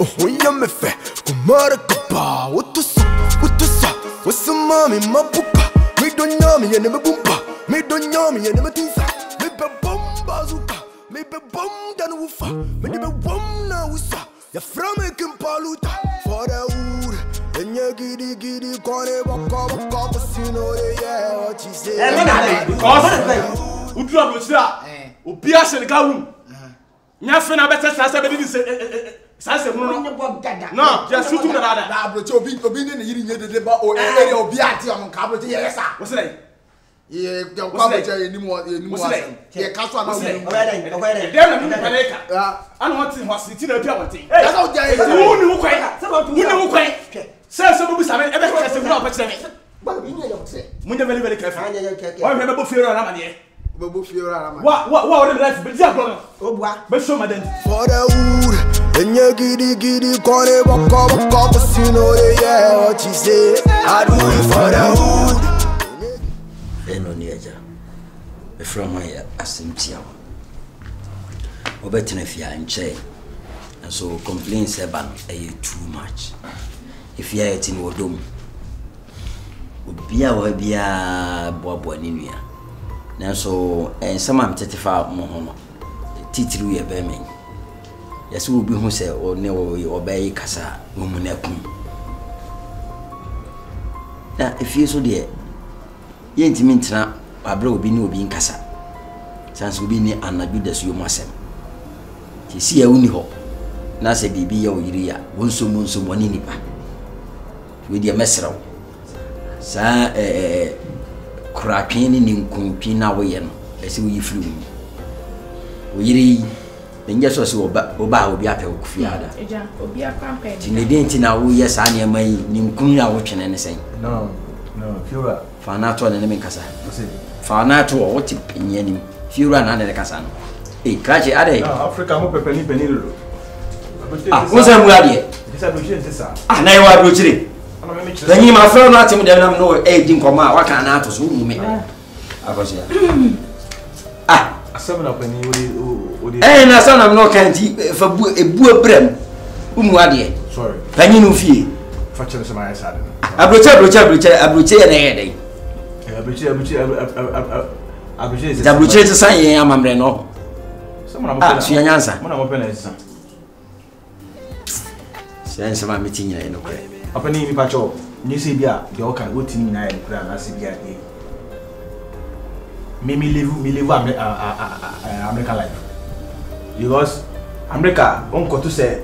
oh yeah me fe, kumara kapa, what to say, what's some mommy, my pupa, me don't know me and me boompa, me don't know me and me tinsa, me be bomba zuka, me be bom dan woofa, me be bom na wusa, ya from a kimpaluta, for the wood, and ya giddy, corner, walk, casino, yeah, what you say. Who drop with that? Who pierce in the room? Nothing about that. Sansa, no, just shoot him another. Now, but you'll be in the debate or area of Biati on Cabot. Yes, sir. What's the name? Yeah, don't come anymore. Yeah, Castle. I don't want to watch the dinner. That's all day. Who knew quite? Sir, some of us have ever had a opportunity. But we never very careful. I remember fear around here. What life be Japan? But so madam. For the wood, and you giddy, corner, walk, casino, yeah, what you say. I do it for the wood. Then on the edge, from my assumption. Over Tenefia and Che, and so complaints about too much. If you are in Wodom, would be a bob one in here. Now, so, and some am 35 Mohono, Titru ye bemin. Yes, will be who say, or no, you obey Cassa, woman. Now, if you so dear, ye ain't mean to I blow be no being Cassa. Sans will be near and I do this you must have. You see a winny hop. Now say, be your iria, one so moon so one in it. With your messer. Sir, cracking in Kumpina way, as we flew. We then just was Oba will be at a fiada. Be a campaign. They didn't know, yes, I am my Nimkunia watching anything. No, Fura. Fanato and enemy Casa. Fanato or what opinion? Fura and the Casan. A catch it at Africa, I'm a penny. What's that word? And I was brutally. Then you, my friend, not him, then I'm no aging come out. What can I to whom me? I was here. Ah, a 7 up and you and a son of no candy for a boor brem. Sorry, Penny no fee. Fortune is my side. I bruce and a headache. I bruce to say, I'm a breno. Someone, she answer. When I'm open as some. Sense my meeting in okay. Upon me, Pacho, you see, the Oka, good to me, I see the me live American life. Because America, uncle to say,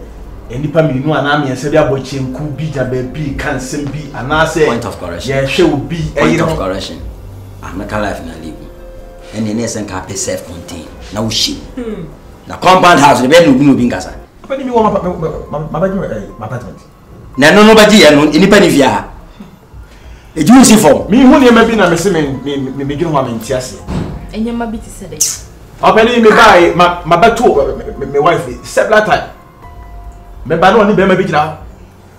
any family no an army and say, watching could be a baby, can still be, and I say, point of correction. Yeah, she will be point of correction. American life in a league. And the next and can be self contained. Now, she. Now, compound house, the bed will be Gasa. But you want my apartment. Now, nobody any penny via. A juicy form. Me, who never been a missing me begin one in Tiasi. And your mabit said it. I'll penny me buy my back to my wife, several time. Maybe I don't need baby now.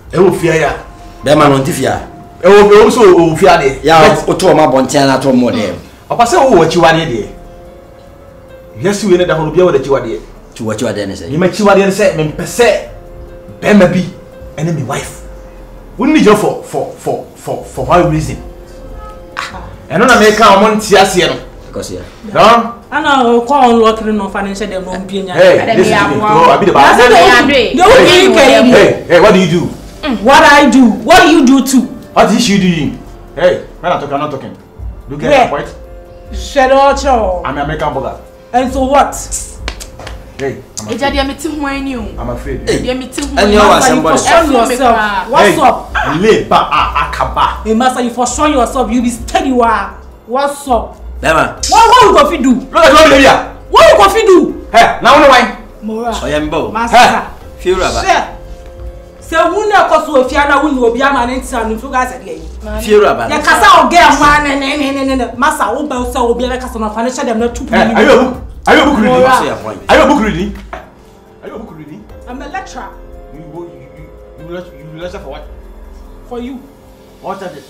It will fear ya. Beman on Tifia. It will also fear it. Yeah, or to my Bontiana to more them. I'll pass over what you are there. Yes, you know the whole that you are there. To what you are then say. You make you are there, say, me per se. Baby. Enemy wife. Wouldn't need you for what reason? And on America, I'm on Tiasiano. Because here. No? I know, call lottery no financial development. Hey, what do you do? What I do? What do you do too? What is she doing? Hey, when I'm talking. Look at point. Shadow. I'm American burger. And so what? Hey, I'm afraid. And you are somebody. What's up? Akaba. Hey, master, you for sure yourself. You be steady. What's up? Bema. What you going to do? Look at Olivia. What you going to do? Hey, now no wine. Mora. I am bold. Master. Feel rubber. So who never cost you if you are not who will be a man and son if you guys again. Feel rubber. The casa will get one and master will be so will be like a son of financial them not 2 million. Are you a book reading? Are you a book reading? Are you a book reading? I'm a lecturer. You lecture for what? For you. What are they?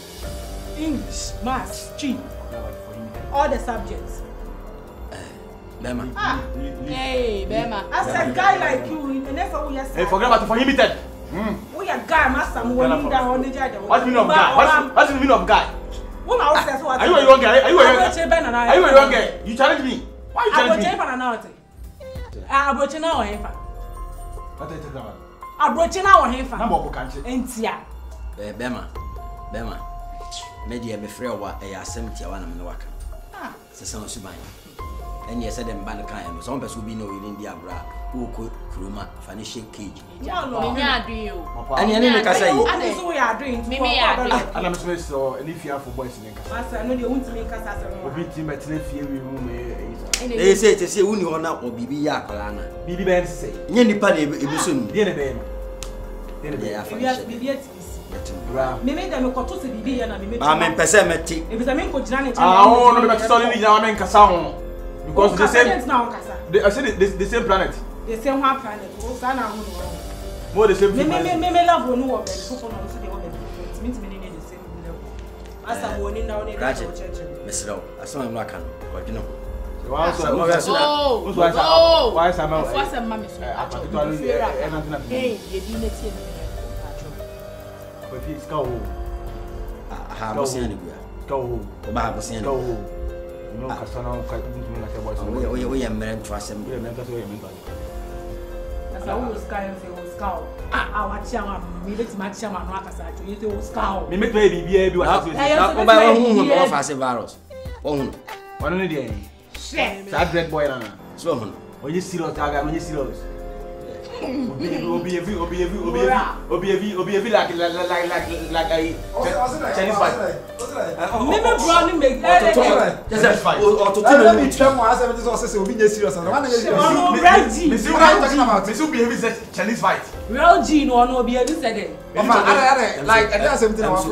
English, maths, G. All the subjects. Bema. Hey, Bema. I said guy like you, and never will you say. Hey, forget about it for limited. We a guy, master, we need that on the jar. What's the meaning of guy? What's the meaning of guy? What I said, what? Are you a young guy? Are you a young guy? Are you a young guy? You challenge me. Why you challenge me? I'm broaching now, Hefa. What are you talking about? I'm broaching now, Hefa. I'm not going to. Entia. Bema. Media be free wa e asem tia wana me waka. Se san suban. And yes, I didn't ban the kind. Some person be no in India bra. Who could Kuruma financial cage. And you need to say, we are doing. Maybe I do. And I'm supposed to if you have for boys in the I know you want to make us as a team at Nephew room. they say to say, when you are not or Bibi Yakalana. Bibi Ben say, Yenny Paddy, it soon. Dear Ben. They are Maybe them got to be and I mean, Pessamati. If it's a man could Janet, oh, no, but studying Yaman Casson. Because the same now, I said the same planet. the same one planet. More the same. Maybe love will know of the people on the means many the same level. As I'm winning down in the church. Miss Row, I saw him like you know. Why is I'm out? What's a mammy? Hey, you didn't see But he's go. I have seen anywhere. Go. About seen Go. No, Cassano, quite like a voice. We are meant to assemble. As I was kind of scout. Our chairman, maybe it's my chairman, Rakasa, you scout. Me make baby, baby, virus. Oh, one of the day. That red boy, so when you see those target, when you see those. Obi like a Chinese fight. Maybe brownie make Just fight. Or to tell me, this was be serious. Chinese fight. Real G no be able to say like I just something about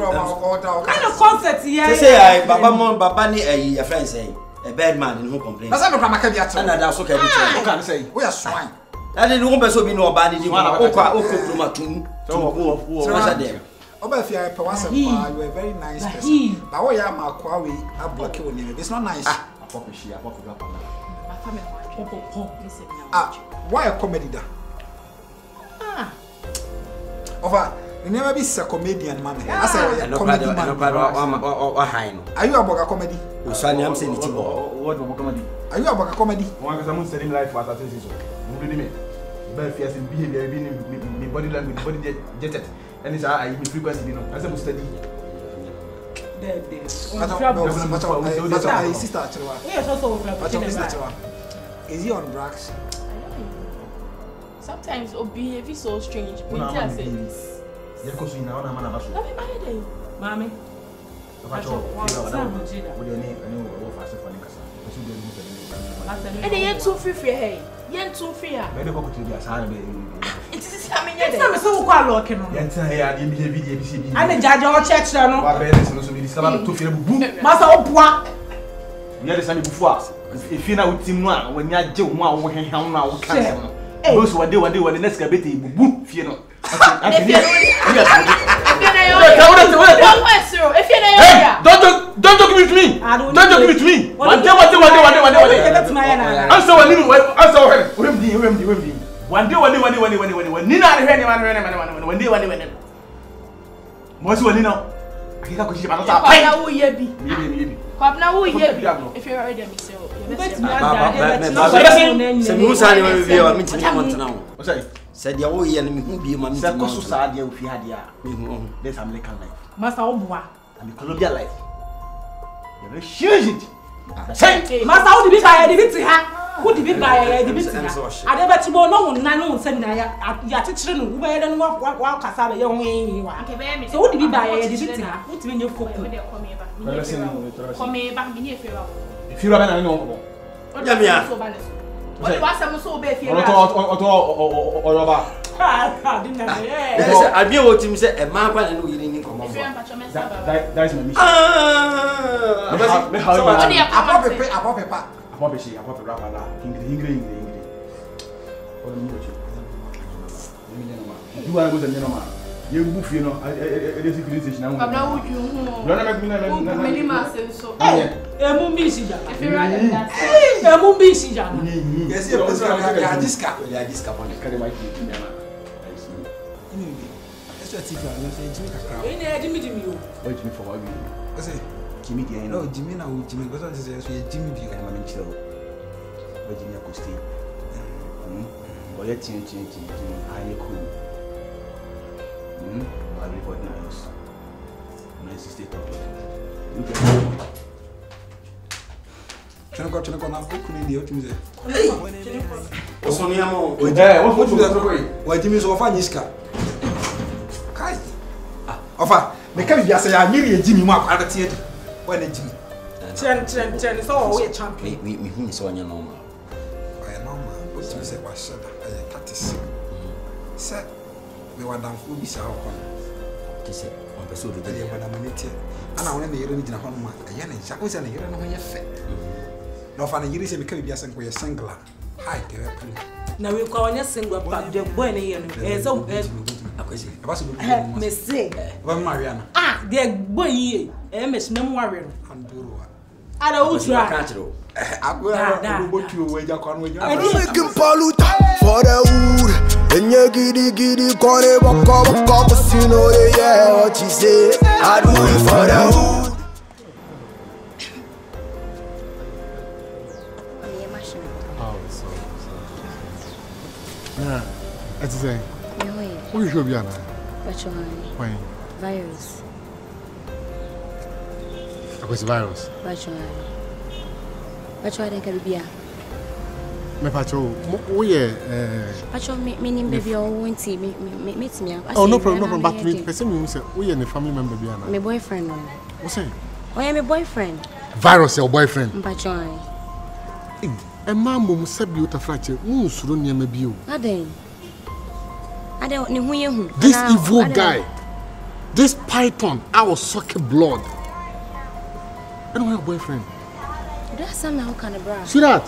kind of concept here. Say I Baba ni a friend say a bad man in who complains. That's not Maka Biat. And that's okay. What can I say? We are swine. I didn't want to be no bandage. So Obafia Pawasa, you are a very nice person. But why am I Kwawi? I block you name. It's not nice. Why a comedy? Over, you never be a comedian, man. I say a comedy man. Are you about a comedy? I'm saying it's what about comedy? Are you about a comedy? One because I'm studying life for that season. Very fierce in behavior, being body language, body jetted. And it's I frequently, as I study. Sister, is he on drugs? Sometimes behavior is so strange. Mommy. And they ain't too free, hey. Yen too free. Maybe go to the asylum. It is coming. It's not so quite looking. I'm a judge or church. No, Master Opua. We had the same before. If you know what team one, when you are doing one, we can have now. Those who are doing the next bit, you know. Don't talk with me. Don't talk with me. One day. Answer one. Said you enemy who be my society if you had this American life. Master Obua. And the Colombian life. You will change it. Say, Master, how did we buy a divinity? Who did we buy a divinity? I never to know no one send ya children who were then walk Cassava young way. So who did we buy a divinity? What's in your folk? if you have an know. What was some so bad? I be what him say a man and we didn't come on. That's my mission. You are good and gentleman. You move, you know, it is a police now. I'm not with you. No, Many masses so. Emumbisija. If you rather that. Emumbisija. Yes, yes, this cap. Yeah, this cap on the carry my feet. That's what you are saying. Jimmy. Wait me for what you. I say, Jimmy, no, Jimmy, now, Jimmy, because I say, Jimmy, you can manage chill. Virginia could stay. Or let you change, I cool. I report nice. Nice state of Channel now, cooking the ultimate. What's on your What you do? Why Jimmy's offer Niska? Kai. Offer, the cabin, say, I nearly a Jimmy Mark at the theatre. When a Jimmy. Ten is all we champion. Me so on your normal. I am normal. What you say was said, I cut this. Said, we were down for this hour. Say, on pursuit of the day when I'm in it. And I want to hear it in a home. I am in Jacques and here and your fat. No fun, you say, because you are saying, single. Hi, now we call your single, but the boy is so Miss Say, well, Mariana. Ah, dear boy, Miss Memoir. I don't try. I'm going to wait your con with you. I'm making paluta for the wood. And you giddy, corner, walk up, you know, yeah, what you say. I do it for the wood. Yeah, it's the same. Who should be on? Why? Virus. What's virus? Pacho de Caribbean. Me pacho, we Pacho, meaning baby, or won't see me, meet me. Oh, no problem, but me, person you say, we are a family member. My boyfriend. What's saying? I am a boyfriend. Virus, your boyfriend. Pacho. A man who said you to fracture, moves through near me. I don't know who this evil guy, this python, our sucking blood. I don't have a boyfriend. That's somehow kind of bra. See that?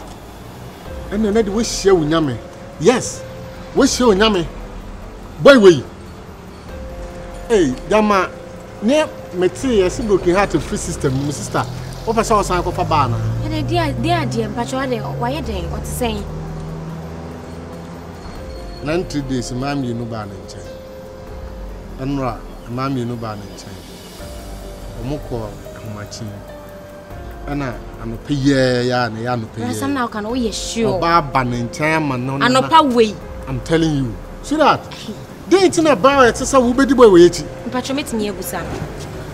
And then we share with Yame. Yes, we share with Yame. Boy, we. Hey, Yama, near Meti, I see broken heart of free system, my sister. What I saw sign of a banner. And dear, Pacho, why are they? What's saying? 90 days, mammy, you know, ban in chain. And ra, mammy, you know, ban in chain. Omoko, machine. And I'm a pay, yeah, no pay. Some now can we sure. Bar banning time and no, and no power way. I'm telling you. See that? They ain't in a bar, it's a so be the boy waiting. Pacho meet me a busan.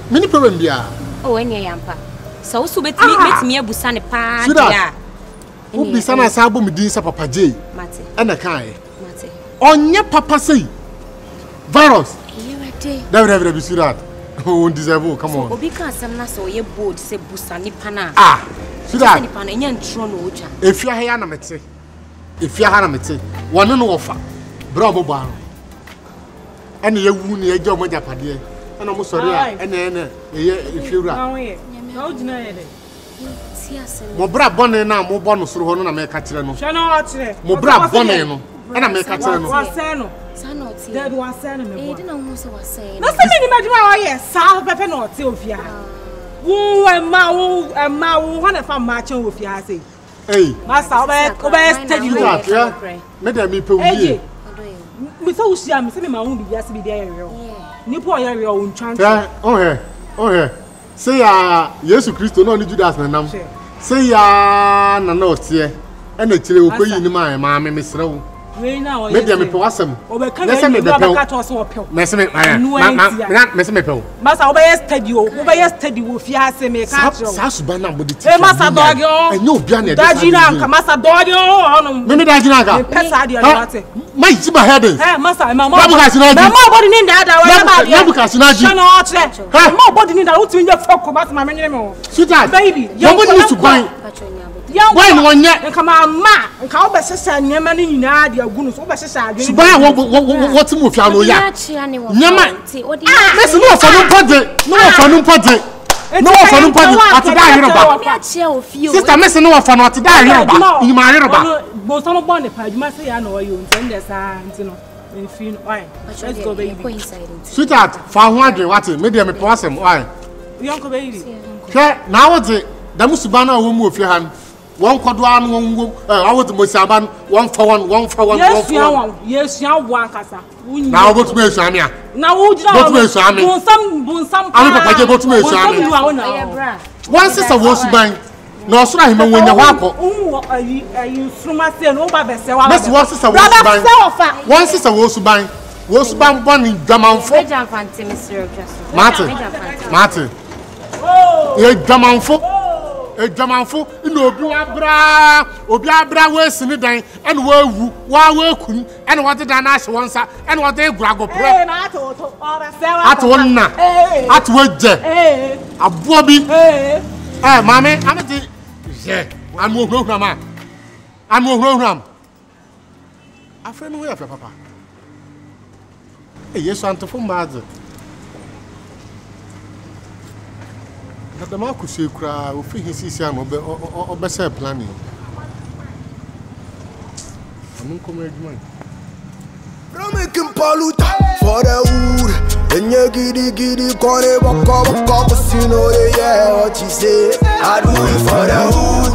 Many problem, yeah. Oh, any yampa. So, meet me a busan a pa. See that? Who be son as album with this Papa J. Mate. And a kind. On your papa say virus. Never see that. Oh, deserve. Come on. Because I'm not so ye board say busani pana. Ah, see that. If you are here, if you are here, one no offer. Bravo, bar. And you wound your job with your paddy. And I'm sorry. And then if you are. Mobra bonne now, more bonus through one America. Mobra bonne. And I make a turn. That was saying, no, something imagine why yes, South Pepper or Sylvia. Woo and Ma, one of them matching with you. Hey, Master, obey, you that, yeah? Madame, me pay you. With all she am saying, my own yes, be there. Nippo, your own chance. Oh, here. Say, yes, Christo, no need to ask my number. Say, no, dear. And the children will pay in my mammy, Miss Rowe. Maybe I'm a possum. Let's send me the pill. Messing Must obey steady you, obey steady with Yassi make Sasubana with the Master Dog, and no Bianca, Dajina, Master Dog, maybe Dajinaga, my Jima headings. Master, my mother has nobody in that. Because nobody in the root in your folk about my name. Sweetheart, baby, nobody needs to buy. Why one yet? Come on, ma, and call the sister and your money in your goodness over society. What's the move? Yaman, there's no fun project. No fun project. Sister, Miss no fun what to die. You marry about. Most of the bonnet, you must say, I know you intend this. Why? Let's go, baby. Sweetheart, for one day, what? Maybe I'm a person. Why? Uncle baby. Now what's it? The Musibana will move your hand. One quadran, I was the Musaban, one for one. Yes, you want Casa. Now go to me, Samia. Now, would you go to me, Samia? Some. I'm going to me, Samia. One sister was buying. No, so I when you walk. You through my son over the cell. That's one sister was buying. One sister was buying. Was buying one in Amanfuor. Martin. Amanfuor. No, Obiabra was in the day and were kun and what the Danash once and what they grab up. At one at what a Bobby. Mammy, I'm at the. I'm more program. I'm more program. I friend away for papa. Yes, I'm to phone mother. But the Marcus you cry, will feel his sister or better planning. I'm not coming to mine. Making paluta for the wood. And you giddy, corner, walk up, you know, yeah, what you say. I do it for the wood.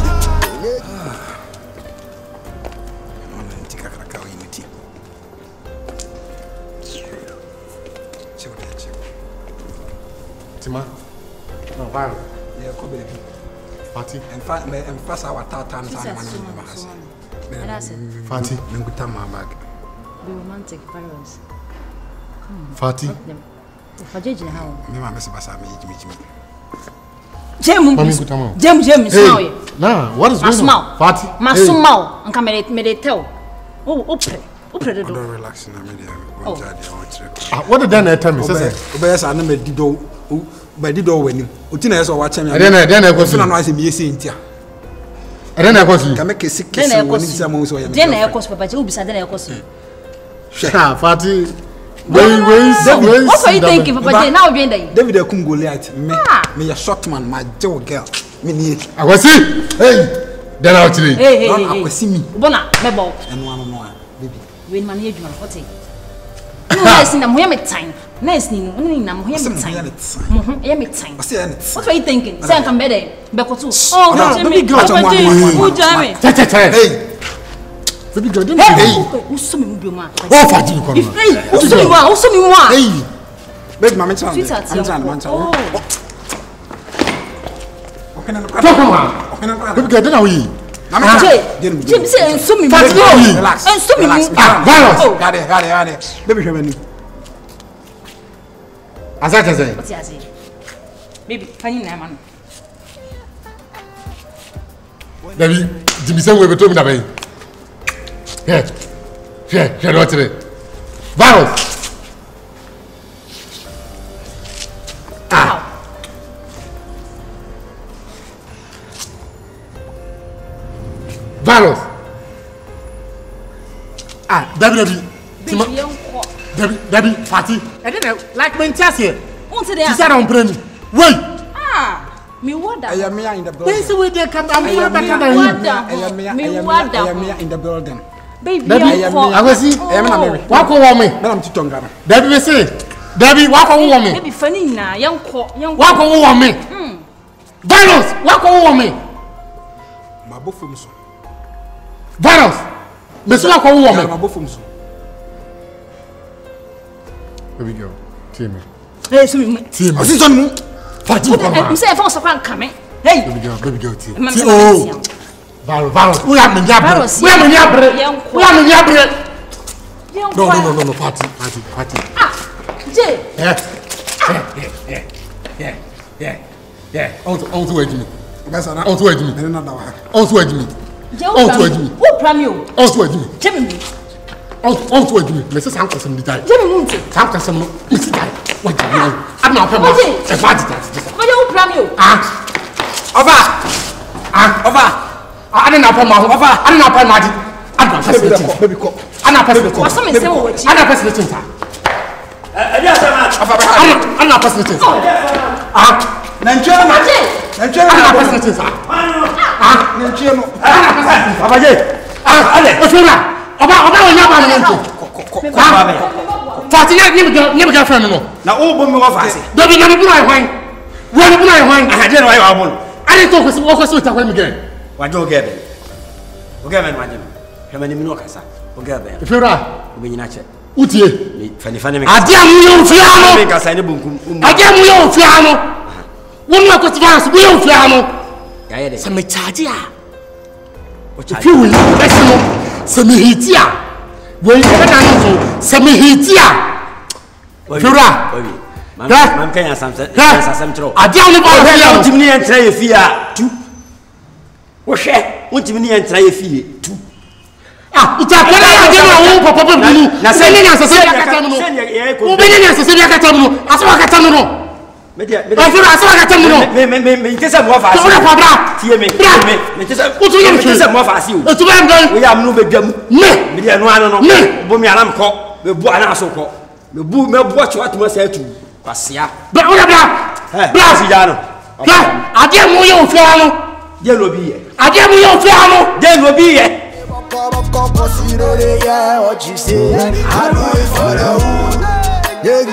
Tima, no, why? Yeah, come baby. Party. And fast our tartan. Party. Bag. Be romantic, parents. Party. For judging how. Me, my Miss Bassami, James, nah, what is going on? Party. Masumau, and come me tell. Oh, open the door. Relax in the media. What did then tell me? Obeyes, I never did do. By the door when you. Utina is watching me. Then I was not noisy, me saying, and then I was can make a sick kiss. Then I was Papa Joe beside the Ecosi. Party. What are you thinking, Papa? Now, David Kungoliat, me a short man, my Joe girl. I was see. Hey, then I'll tell you. Hey, see me. Bona, Mebo, and one more, baby. When my age, 40. Yes, in a moment time. Nice, I'm time. What are you thinking? Say, I'm better. Bekotu. Oh, no, let me go. Who Jamie? Hey. Baby girl, didn't you? Who's so many women? Oh, Fati, you come. Who's so many? Hey. Baby, my man. Oh. Baby girl, didn't we? Jim said, so many. Relax. And so many. Got it. Baby, as I say. What's he say? Baby, funny name. Baby, Jimmy said we were talking about. Here, what's it? Virus. Virus. Debbie, Fatty. I didn't know, like when Chassis. She said on Brenny. Wait. Me what? I am in the building. This is where they come. I'm here better than you. I am in the building. Baby, I was see. I am not married. Walk over me. Madam Chitonga. Debbie, say. Debbie, walk over me. Baby, funny now. Young walk over me. Virus, walk over me. My buffums. Virus, Miss walk over me. My buffums. Here we go. Team. Hey, team. I see some. Fatu, you say if I coming. Hey, baby girl, team. Oh, Virus. We are in Yabra. We are in Yabra. We are in Yabra. No, party. Jay. Yeah. Also wait me. Also wait me. Also wait me. Who plan you? Also wait me. Jimmy. Also wait me. Mrs. Uncle some detail. Jimmy, Uncle some Mrs. What do you know? I'm not from a party. What do you plan you? Over. I don't know my over. I don't know my magic. I'm not facilitating. Baby cop. I'm not facilitating. What's something saying what? I'm not facilitating. I'm not facilitating. Nigeria. I'm not facilitating. Nigeria. I'm not facilitating. Ale, what's wrong? Oba, we never know. Fati nyem girlfriend no. Na o bo me wa fa ase. Do bi na me buna hwan. Wo me buna hwan. Ah, je no wa bo. Ani to ko so ta kwa me gen. Wa jo ge be. O ge me ma je no. Hema ni mi no kasa. O ge be. Fera. O be nyina che. Utie. Fani me. Ade amu yo fia no. Me kasa ni bunkum. Ade amu yo fia no. Wo no ko tivas bu yo fia no. Ya ye de. Se me charge a. O charge. Fi wi besi no. Se me hiti a. Wo yi be na no se me hiti a. Fera. Man kan ya samsam tro. Ade amu ba fia no. Timni entra ye fia tu. Wo hwe, wo timni entra ye fie tu. Ah, ita kana ya de no wo papa bulu. Na se ni asese ya kata mu no. Wo be ni asese ya kata mu no. Aso kata mu no. Media. Aso kata mu no. Me ntesa mo fa. So na pa bra. Tie me. Me ntesa. Wo tu ye ntesa mo fa asi o. E tu ba ndan. Wo ya mu no be dwam. Me. Media no ano no. Bo mi alam ko. Me bu ana so ko. Me bu chwa tuma sa atu. Kwasia. Bra wo bra. Bra si ja no. Bra, ade mu ye ofia no. Je lo bi ye. Ade mu ye ofia no. Je lo bi ye. What you say, I do it for the hood. Yeah,